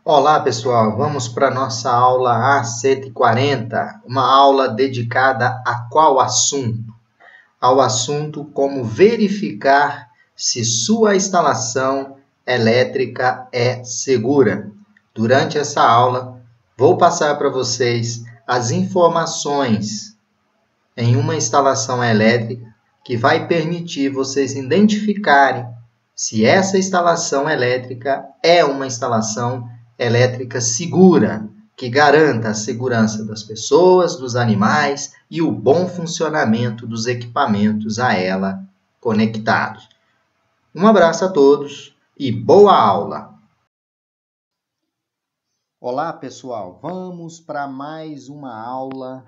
Olá, pessoal. Vamos para a nossa aula A140, uma aula dedicada a qual assunto? Ao assunto como verificar se sua instalação elétrica é segura. Durante essa aula, vou passar para vocês as informações em uma instalação elétrica que vai permitir vocês identificarem se essa instalação elétrica é uma instalação elétrica segura, que garanta a segurança das pessoas, dos animais e o bom funcionamento dos equipamentos a ela conectados. Um abraço a todos e boa aula! Olá, pessoal! Vamos para mais uma aula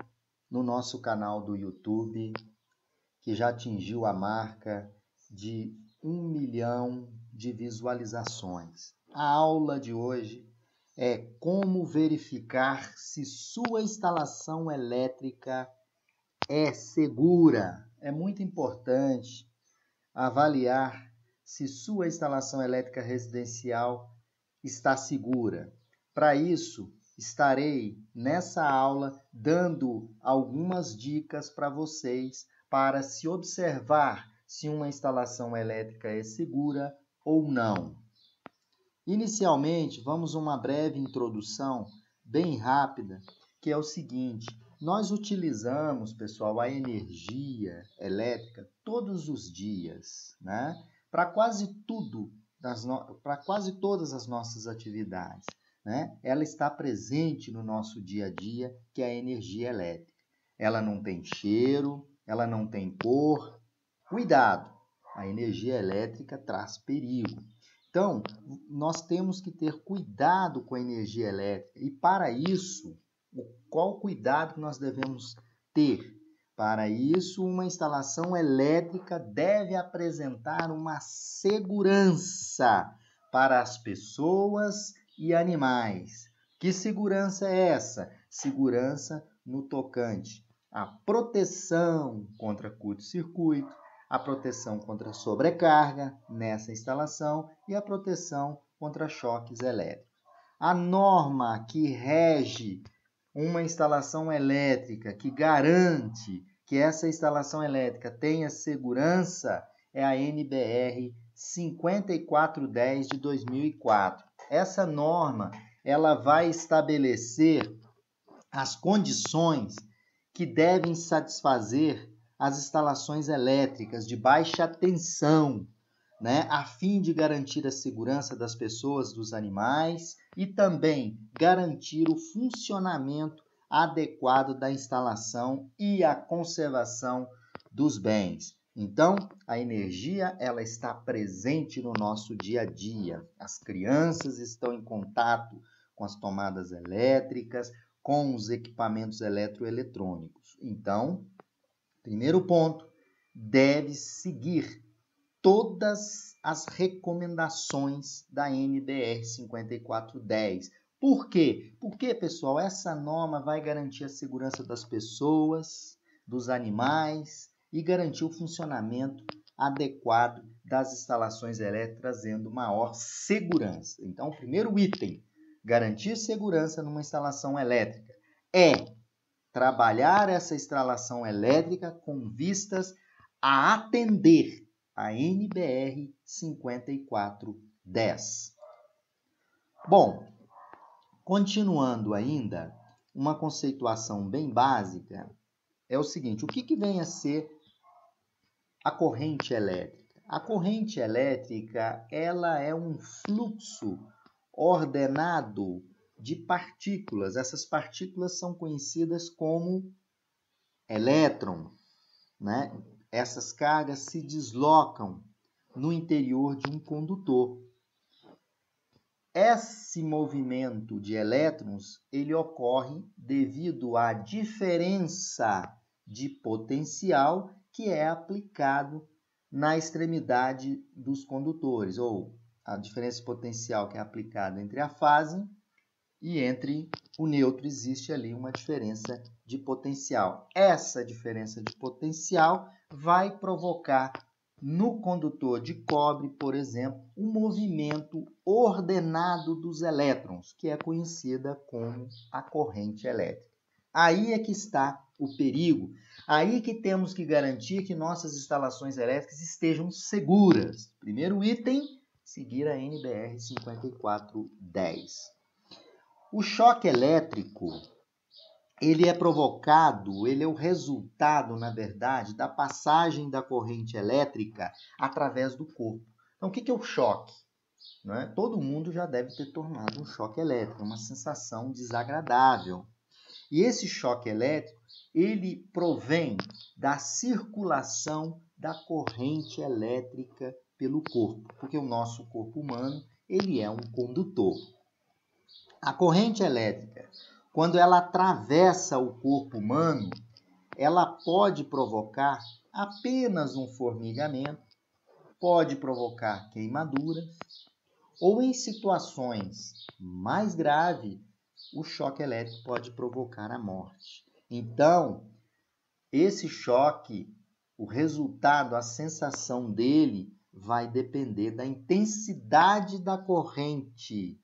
no nosso canal do YouTube, que já atingiu a marca de 1 milhão de visualizações. A aula de hoje é como verificar se sua instalação elétrica é segura. É muito importante avaliar se sua instalação elétrica residencial está segura. Para isso, estarei nessa aula dando algumas dicas para vocês para se observar se uma instalação elétrica é segura ou não. Inicialmente, vamos a uma breve introdução bem rápida, que é o seguinte: nós utilizamos, pessoal, a energia elétrica todos os dias, né? Para quase tudo, para quase todas as nossas atividades, né? Ela está presente no nosso dia a dia, que é a energia elétrica. Ela não tem cheiro, ela não tem cor. Cuidado! A energia elétrica traz perigo. Então, nós temos que ter cuidado com a energia elétrica. E para isso, qual cuidado que nós devemos ter? Para isso, uma instalação elétrica deve apresentar uma segurança para as pessoas e animais. Que segurança é essa? Segurança no tocante à proteção contra curto-circuito, a proteção contra sobrecarga nessa instalação e a proteção contra choques elétricos. A norma que rege uma instalação elétrica, que garante que essa instalação elétrica tenha segurança, é a NBR 5410 de 2004. Essa norma, ela vai estabelecer as condições que devem satisfazer as instalações elétricas de baixa tensão, né, a fim de garantir a segurança das pessoas, dos animais e também garantir o funcionamento adequado da instalação e a conservação dos bens. Então, a energia ela está presente no nosso dia a dia. As crianças estão em contato com as tomadas elétricas, com os equipamentos eletroeletrônicos. Então, primeiro ponto, deve seguir todas as recomendações da NBR 5410. Por quê? Porque, pessoal, essa norma vai garantir a segurança das pessoas, dos animais e garantir o funcionamento adequado das instalações elétricas, trazendo maior segurança. Então, o primeiro item, garantir segurança numa instalação elétrica, é trabalhar essa instalação elétrica com vistas a atender a NBR 5410. Bom, continuando ainda, uma conceituação bem básica é o seguinte: o que vem a ser a corrente elétrica? A corrente elétrica, ela é um fluxo ordenado de partículas. Essas partículas são conhecidas como elétrons, né? Essas cargas se deslocam no interior de um condutor. Esse movimento de elétrons, ele ocorre devido à diferença de potencial que é aplicado na extremidade dos condutores, ou a diferença de potencial que é aplicada entre a fase e entre o neutro. Existe ali uma diferença de potencial. Essa diferença de potencial vai provocar no condutor de cobre, por exemplo, um movimento ordenado dos elétrons, que é conhecida como a corrente elétrica. Aí é que está o perigo. Aí que temos que garantir que nossas instalações elétricas estejam seguras. Primeiro item, seguir a NBR 5410. O choque elétrico, ele é provocado, ele é o resultado, na verdade, da passagem da corrente elétrica através do corpo. Então, o que é o choque? Não é? Todo mundo já deve ter tomado um choque elétrico, uma sensação desagradável. E esse choque elétrico, ele provém da circulação da corrente elétrica pelo corpo, porque o nosso corpo humano, ele é um condutor. A corrente elétrica, quando ela atravessa o corpo humano, ela pode provocar apenas um formigamento, pode provocar queimaduras, ou em situações mais graves, o choque elétrico pode provocar a morte. Então, esse choque, o resultado, a sensação dele vai depender da intensidade da corrente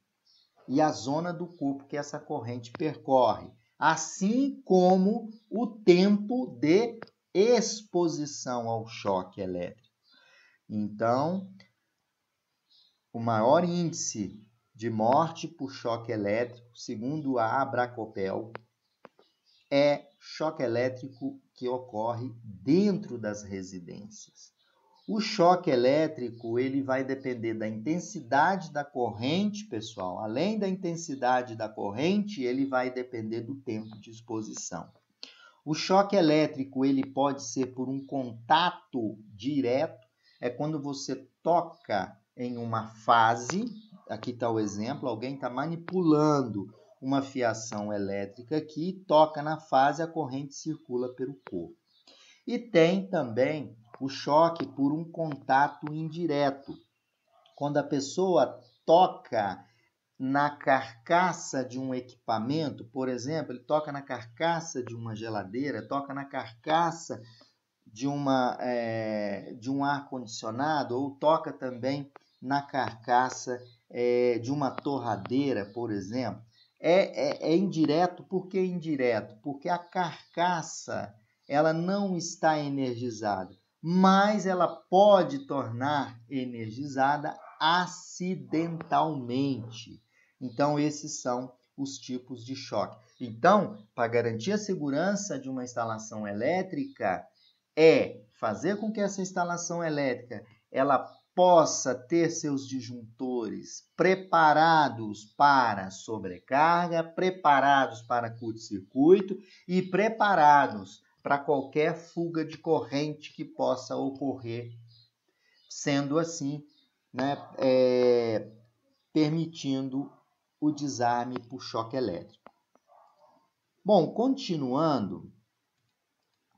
e a zona do corpo que essa corrente percorre, assim como o tempo de exposição ao choque elétrico. Então, o maior índice de morte por choque elétrico, segundo a Abracopel, é choque elétrico que ocorre dentro das residências. O choque elétrico, ele vai depender da intensidade da corrente, pessoal. Além da intensidade da corrente, ele vai depender do tempo de exposição. O choque elétrico, ele pode ser por um contato direto, é quando você toca em uma fase, aqui está o exemplo, alguém está manipulando uma fiação elétrica aqui, toca na fase, a corrente circula pelo corpo. E tem também o choque por um contato indireto, quando a pessoa toca na carcaça de um equipamento, por exemplo, ele toca na carcaça de uma geladeira, toca na carcaça de um ar-condicionado, ou toca também na carcaça de uma torradeira, por exemplo. É indireto. Por que indireto? Porque a carcaça ela não está energizada, mas ela pode tornar energizada acidentalmente. Então, esses são os tipos de choque. Então, para garantir a segurança de uma instalação elétrica, é fazer com que essa instalação elétrica ela possa ter seus disjuntores preparados para sobrecarga, preparados para curto-circuito e preparados para qualquer fuga de corrente que possa ocorrer, sendo assim, né, permitindo o desarme por choque elétrico. Bom,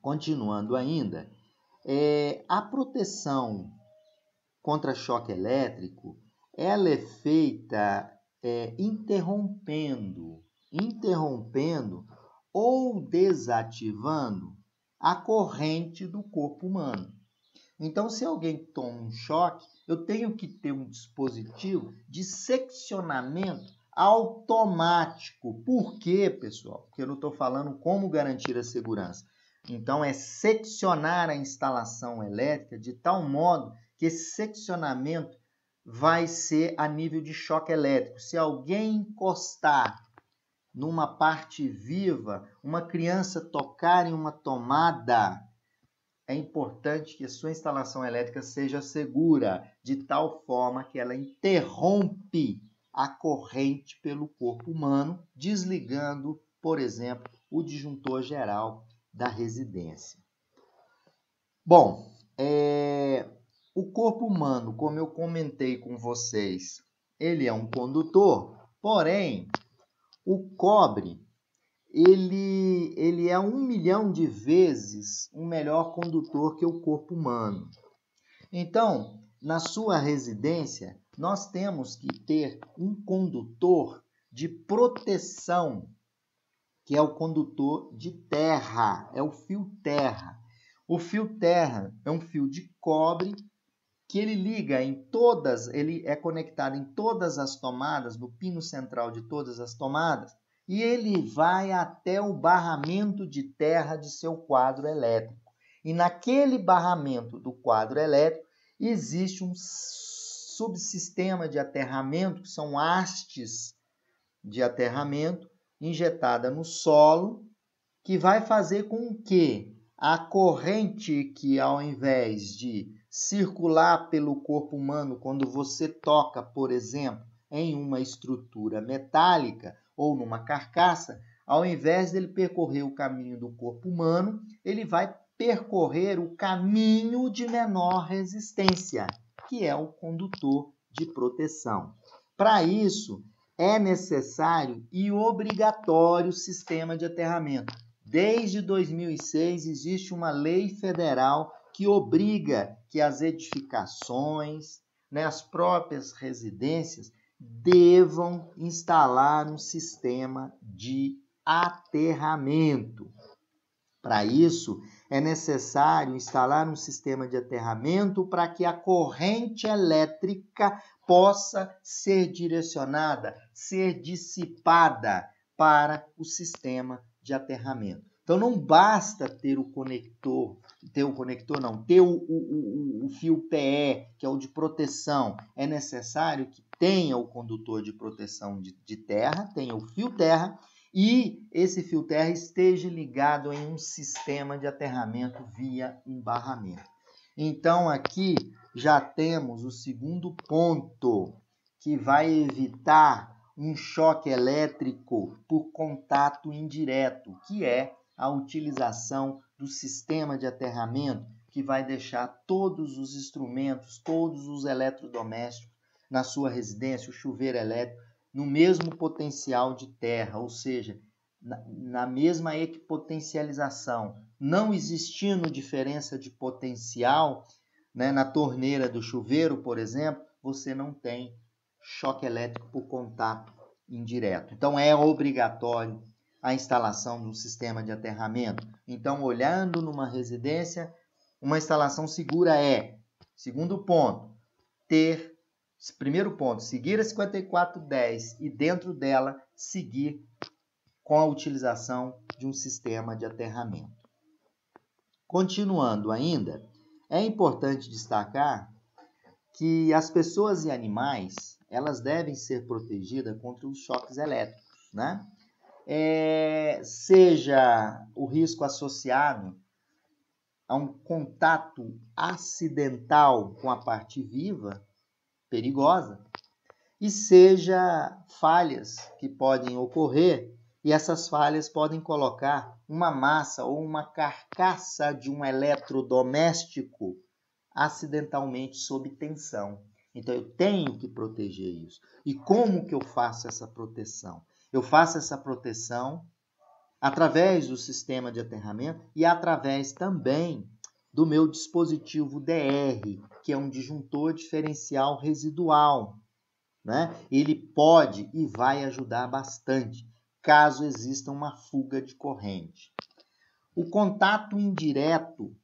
continuando ainda, a proteção contra choque elétrico, ela é feita interrompendo ou desativando a corrente do corpo humano. Então, se alguém toma um choque, eu tenho que ter um dispositivo de seccionamento automático. Por quê, pessoal? Porque eu não estou falando como garantir a segurança. Então, é seccionar a instalação elétrica de tal modo que esse seccionamento vai ser a nível de choque elétrico. Se alguém encostar numa parte viva, uma criança tocar em uma tomada, é importante que a sua instalação elétrica seja segura, de tal forma que ela interrompe a corrente pelo corpo humano, desligando, por exemplo, o disjuntor geral da residência. Bom, o corpo humano, como eu comentei com vocês, ele é um condutor, porém, o cobre, ele é 1 milhão de vezes um melhor condutor que o corpo humano. Então, na sua residência, nós temos que ter um condutor de proteção, que é o condutor de terra, é o fio terra. O fio terra é um fio de cobre que ele liga ele é conectado em todas as tomadas, no pino central de todas as tomadas, e ele vai até o barramento de terra de seu quadro elétrico. E naquele barramento do quadro elétrico existe um subsistema de aterramento, que são hastes de aterramento injetada no solo, que vai fazer com que a corrente que, ao invés de circular pelo corpo humano quando você toca, por exemplo, em uma estrutura metálica ou numa carcaça, ao invés dele percorrer o caminho do corpo humano, ele vai percorrer o caminho de menor resistência, que é o condutor de proteção. Para isso, é necessário e obrigatório o sistema de aterramento. Desde 2006 existe uma lei federal que obriga que as edificações, as próprias residências, devam instalar um sistema de aterramento. Para isso, é necessário instalar um sistema de aterramento para que a corrente elétrica possa ser direcionada, ser dissipada para o sistema de aterramento. Então, não basta ter o fio PE, que é o de proteção. É necessário que tenha o condutor de proteção de terra, tenha o fio terra, e esse fio terra esteja ligado em um sistema de aterramento via embarramento. Então, aqui já temos o segundo ponto, que vai evitar um choque elétrico por contato indireto, que é a utilização do sistema de aterramento, que vai deixar todos os instrumentos, todos os eletrodomésticos na sua residência, o chuveiro elétrico, no mesmo potencial de terra, ou seja, na mesma equipotencialização, não existindo diferença de potencial, na torneira do chuveiro, por exemplo, você não tem choque elétrico por contato indireto. Então, é obrigatório a instalação de um sistema de aterramento. Então, olhando numa residência, uma instalação segura segundo ponto, primeiro ponto, seguir a 5410 e dentro dela seguir com a utilização de um sistema de aterramento. Continuando ainda, é importante destacar que as pessoas e animais, elas devem ser protegidas contra os choques elétricos, seja o risco associado a um contato acidental com a parte viva, perigosa, e seja falhas que podem ocorrer, e essas falhas podem colocar uma massa ou uma carcaça de um eletrodoméstico acidentalmente sob tensão. Então, eu tenho que proteger isso. E como que eu faço essa proteção? Eu faço essa proteção através do sistema de aterramento e através também do meu dispositivo DR, que é um disjuntor diferencial residual. Ele pode e vai ajudar bastante, caso exista uma fuga de corrente. O contato indireto,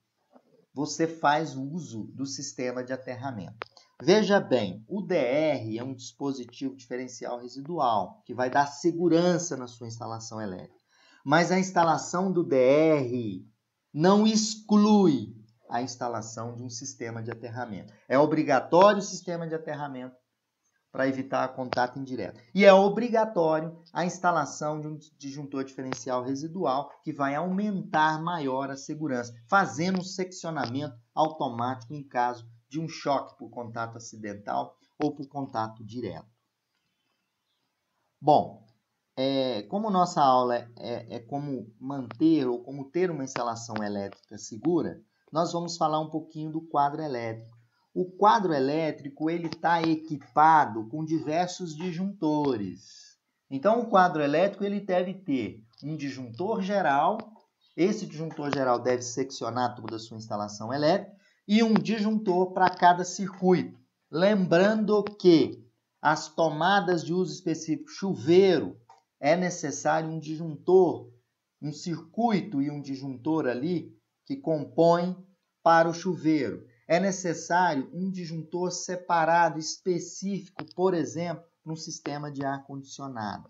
você faz uso do sistema de aterramento. Veja bem, o DR é um dispositivo diferencial residual, que vai dar segurança na sua instalação elétrica. Mas a instalação do DR não exclui a instalação de um sistema de aterramento. É obrigatório o sistema de aterramento para evitar contato indireto. E é obrigatório a instalação de um disjuntor diferencial residual que vai aumentar maior a segurança, fazendo um seccionamento automático em caso de um choque por contato acidental ou por contato direto. Bom, como nossa aula é como manter ou como ter uma instalação elétrica segura, nós vamos falar um pouquinho do quadro elétrico. O quadro elétrico ele está equipado com diversos disjuntores. Então, o quadro elétrico ele deve ter um disjuntor geral. Esse disjuntor geral deve seccionar toda a sua instalação elétrica e um disjuntor para cada circuito. Lembrando que as tomadas de uso específico, chuveiro, é necessário um disjuntor, um circuito e um disjuntor ali que compõem para o chuveiro. É necessário um disjuntor separado, específico, por exemplo, para um sistema de ar-condicionado.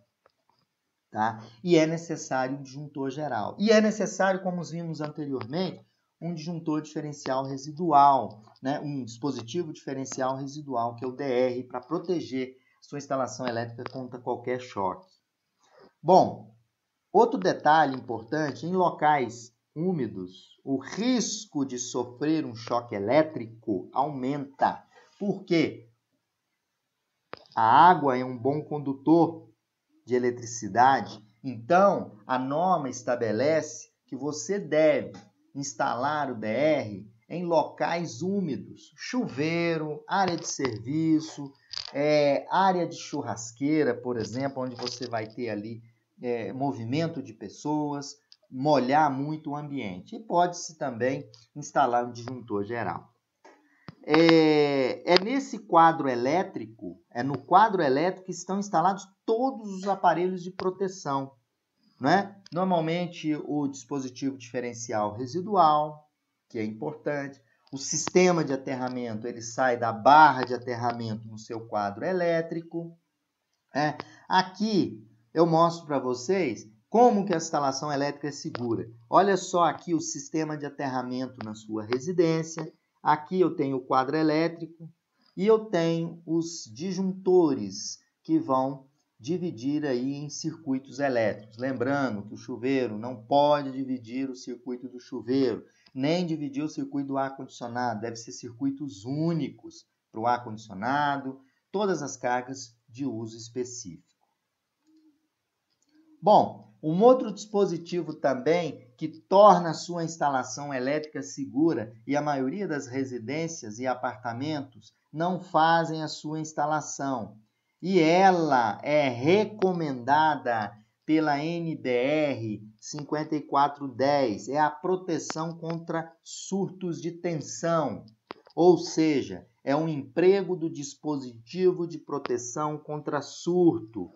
Tá? E é necessário um disjuntor geral. E é necessário, como vimos anteriormente, um disjuntor diferencial residual, né? Um dispositivo diferencial residual, que é o DR, para proteger sua instalação elétrica contra qualquer choque. Bom, outro detalhe importante, em locais úmidos, o risco de sofrer um choque elétrico aumenta. Por quê? A água é um bom condutor de eletricidade, então a norma estabelece que você deve instalar o DR em locais úmidos, chuveiro, área de serviço, área de churrasqueira, por exemplo, onde você vai ter ali movimento de pessoas, molhar muito o ambiente. E pode-se também instalar um disjuntor geral. Nesse quadro elétrico, no quadro elétrico que estão instalados todos os aparelhos de proteção, né? Normalmente o dispositivo diferencial residual, que é importante, o sistema de aterramento, ele sai da barra de aterramento no seu quadro elétrico. Aqui eu mostro para vocês como que a instalação elétrica é segura. Olha só aqui o sistema de aterramento na sua residência. Aqui eu tenho o quadro elétrico e eu tenho os disjuntores que vão dividir aí em circuitos elétricos. Lembrando que o chuveiro não pode dividir o circuito do chuveiro, nem dividir o circuito do ar-condicionado. Deve ser circuitos únicos para o ar-condicionado, todas as cargas de uso específico. Bom, um outro dispositivo também que torna a sua instalação elétrica segura, e a maioria das residências e apartamentos não fazem a sua instalação, e ela é recomendada pela NBR 5410, é a proteção contra surtos de tensão, ou seja, é um emprego do dispositivo de proteção contra surto.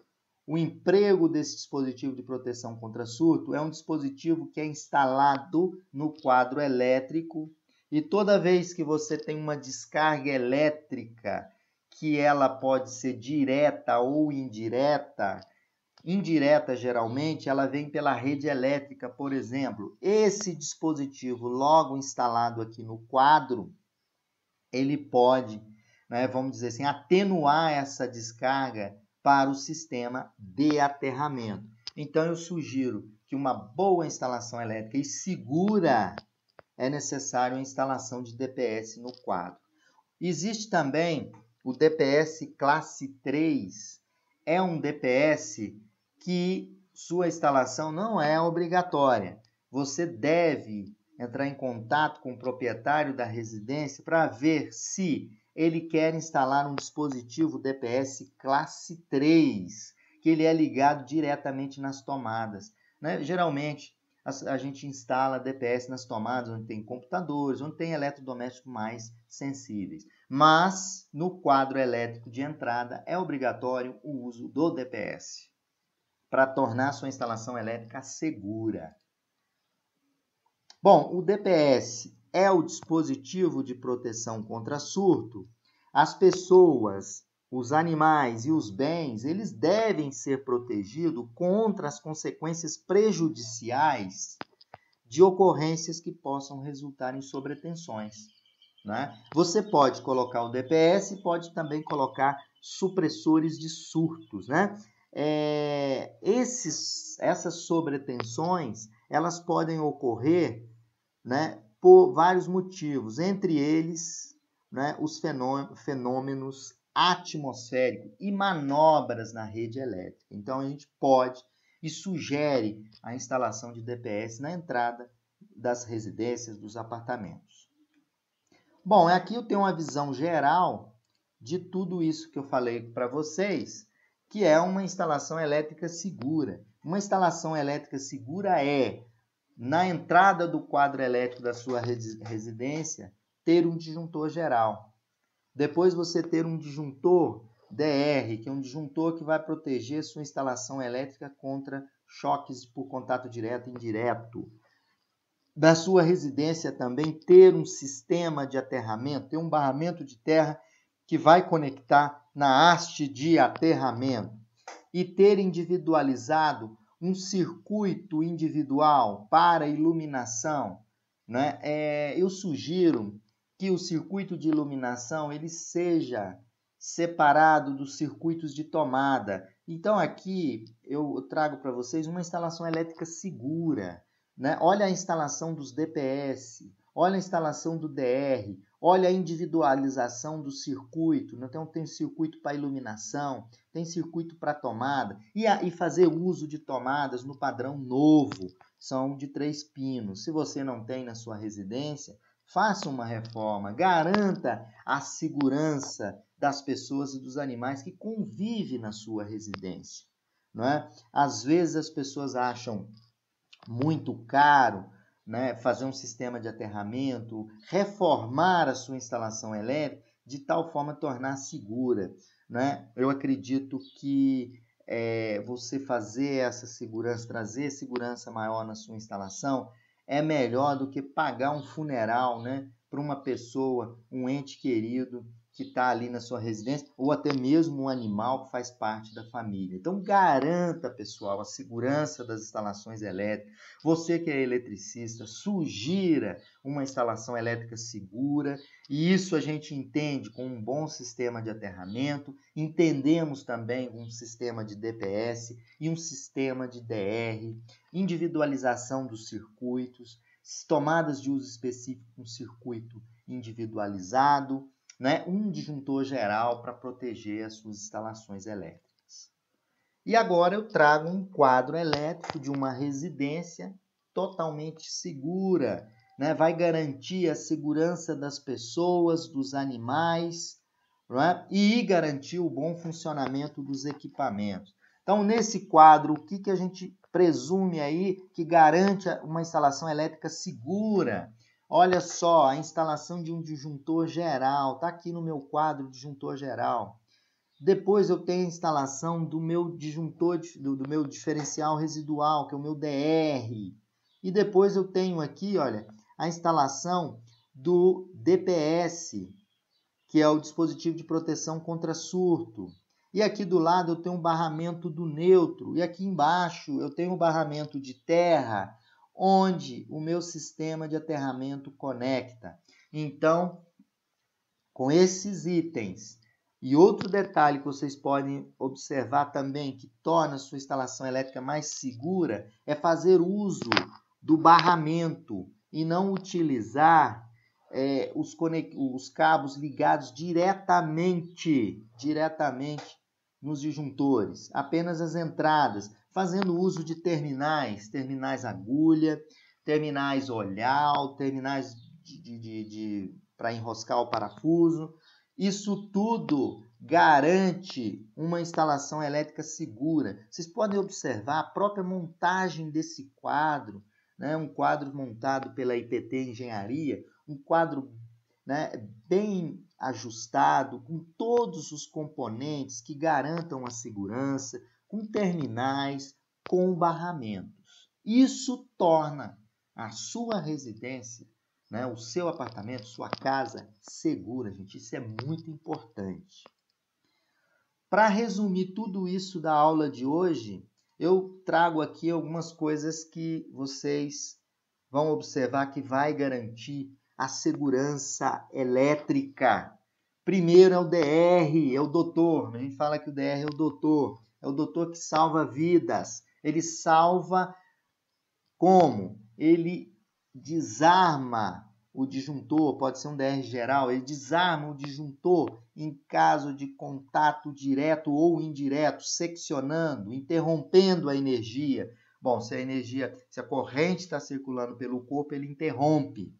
O emprego desse dispositivo de proteção contra surto é um dispositivo que é instalado no quadro elétrico e toda vez que você tem uma descarga elétrica, que ela pode ser direta ou indireta, geralmente ela vem pela rede elétrica, por exemplo. Esse dispositivo logo instalado aqui no quadro, ele pode, vamos dizer assim, atenuar essa descarga para o sistema de aterramento. Então, eu sugiro que uma boa instalação elétrica e segura é necessário a instalação de DPS no quadro. Existe também o DPS classe 3. É um DPS que sua instalação não é obrigatória. Você deve entrar em contato com o proprietário da residência para ver se ele quer instalar um dispositivo DPS classe 3, que ele é ligado diretamente nas tomadas. Geralmente, a gente instala DPS nas tomadas onde tem computadores, onde tem eletrodomésticos mais sensíveis. Mas, no quadro elétrico de entrada, é obrigatório o uso do DPS para tornar sua instalação elétrica segura. Bom, o DPS é o dispositivo de proteção contra surto. As pessoas, os animais e os bens, eles devem ser protegidos contra as consequências prejudiciais de ocorrências que possam resultar em sobretensões. Você pode colocar o DPS e pode também colocar supressores de surtos. Essas sobretensões, elas podem ocorrer por vários motivos, entre eles os fenômenos atmosféricos e manobras na rede elétrica. Então, a gente pode e sugere a instalação de DPS na entrada das residências, dos apartamentos. Bom, aqui eu tenho uma visão geral de tudo isso que eu falei para vocês, que é uma instalação elétrica segura. Uma instalação elétrica segura na entrada do quadro elétrico da sua residência, ter um disjuntor geral. Depois você ter um disjuntor DR, que é um disjuntor que vai proteger sua instalação elétrica contra choques por contato direto e indireto. da sua residência também ter um sistema de aterramento, ter um barramento de terra que vai conectar na haste de aterramento e ter individualizado um circuito individual para iluminação, né? Eu sugiro que o circuito de iluminação ele seja separado dos circuitos de tomada. Então aqui eu trago para vocês uma instalação elétrica segura, né? Olha a instalação dos DPS, olha a instalação do DR, olha a individualização do circuito. Então tem circuito para iluminação, tem circuito para tomada e fazer uso de tomadas no padrão novo, são de 3 pinos. Se você não tem na sua residência, faça uma reforma, garanta a segurança das pessoas e dos animais que convivem na sua residência, não é? Às vezes as pessoas acham muito caro, né, fazer um sistema de aterramento, reformar a sua instalação elétrica de tal forma tornar segura, né? Eu acredito que você fazer essa segurança, trazer segurança maior na sua instalação é melhor do que pagar um funeral, né, para uma pessoa, um ente querido que está ali na sua residência, ou até mesmo um animal que faz parte da família. Então, garanta, pessoal, a segurança das instalações elétricas. Você que é eletricista, sugira uma instalação elétrica segura, e isso a gente entende com um bom sistema de aterramento, entendemos também um sistema de DPS e um sistema de DR, individualização dos circuitos, tomadas de uso específico com circuito individualizado, né? Um disjuntor geral para proteger as suas instalações elétricas. E agora eu trago um quadro elétrico de uma residência totalmente segura, né? Vai garantir a segurança das pessoas, dos animais, não é? E garantir o bom funcionamento dos equipamentos. Então, nesse quadro, o que a gente presume aí que garante uma instalação elétrica segura? Olha só, a instalação de um disjuntor geral, está aqui no meu quadro disjuntor geral. Depois eu tenho a instalação do meu disjuntor, do meu diferencial residual, que é o meu DR. E depois eu tenho aqui, olha, a instalação do DPS, que é o dispositivo de proteção contra surto. E aqui do lado eu tenho um barramento do neutro. E aqui embaixo eu tenho um barramento de terra, onde o meu sistema de aterramento conecta. Então, com esses itens, e outro detalhe que vocês podem observar também, que torna a sua instalação elétrica mais segura, é fazer uso do barramento e não utilizar os cabos ligados diretamente nos disjuntores, apenas as entradas, fazendo uso de terminais agulha, terminais olhal, terminais para enroscar o parafuso. Isso tudo garante uma instalação elétrica segura. Vocês podem observar a própria montagem desse quadro, né? Um quadro montado pela IPT Engenharia, um quadro, né, bem ajustado, com todos os componentes que garantam a segurança, com terminais, com barramentos. Isso torna a sua residência, né, o seu apartamento, sua casa segura, gente. Isso é muito importante. Para resumir tudo isso da aula de hoje, eu trago aqui algumas coisas que vocês vão observar que vai garantir a segurança elétrica. Primeiro é o DR, é o doutor. A gente fala que o DR é o doutor que salva vidas. Ele salva como? Ele desarma o disjuntor, pode ser um DR geral, ele desarma o disjuntor em caso de contato direto ou indireto, seccionando, interrompendo a energia. Bom, se a corrente está circulando pelo corpo, ele interrompe.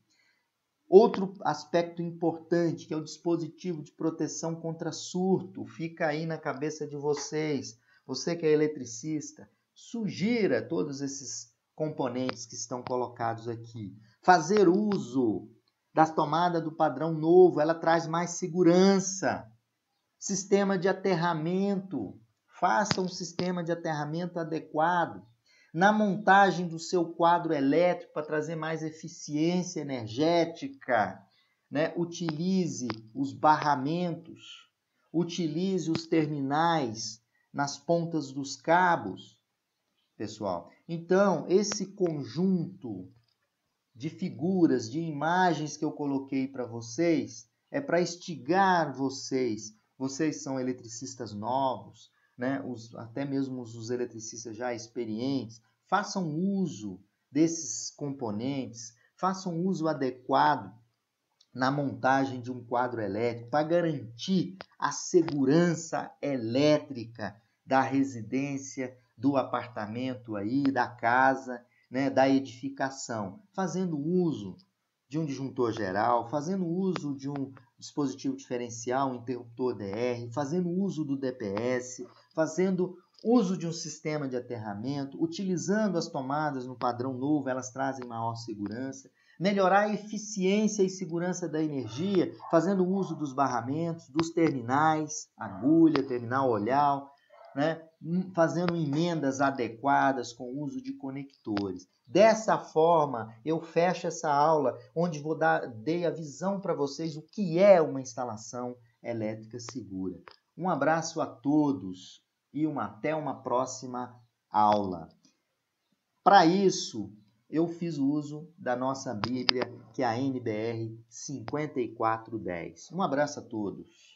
Outro aspecto importante, que é o dispositivo de proteção contra surto, fica aí na cabeça de vocês. Você que é eletricista, sugira todos esses componentes que estão colocados aqui. Fazer uso das tomadas do padrão novo, ela traz mais segurança. Sistema de aterramento, faça um sistema de aterramento adequado. na montagem do seu quadro elétrico para trazer mais eficiência energética, né? Utilize os barramentos, utilize os terminais nas pontas dos cabos, pessoal. Então, esse conjunto de figuras, de imagens que eu coloquei para vocês, é para instigar vocês. Vocês são eletricistas novos, né? Até mesmo os eletricistas já experientes, façam uso desses componentes, façam uso adequado na montagem de um quadro elétrico para garantir a segurança elétrica da residência, do apartamento aí, da casa, né, da edificação, fazendo uso de um disjuntor geral, fazendo uso de um dispositivo diferencial, um interruptor DR, fazendo uso do DPS, fazendo uso de um sistema de aterramento, utilizando as tomadas no padrão novo, elas trazem maior segurança, melhorar a eficiência e segurança da energia, fazendo uso dos barramentos, dos terminais, agulha, terminal olhar, né? Fazendo emendas adequadas com o uso de conectores. Dessa forma, eu fecho essa aula, onde dei a visão para vocês o que é uma instalação elétrica segura. Um abraço a todos e até uma próxima aula. Para isso, eu fiz uso da nossa Bíblia, que é a NBR 5410. Um abraço a todos.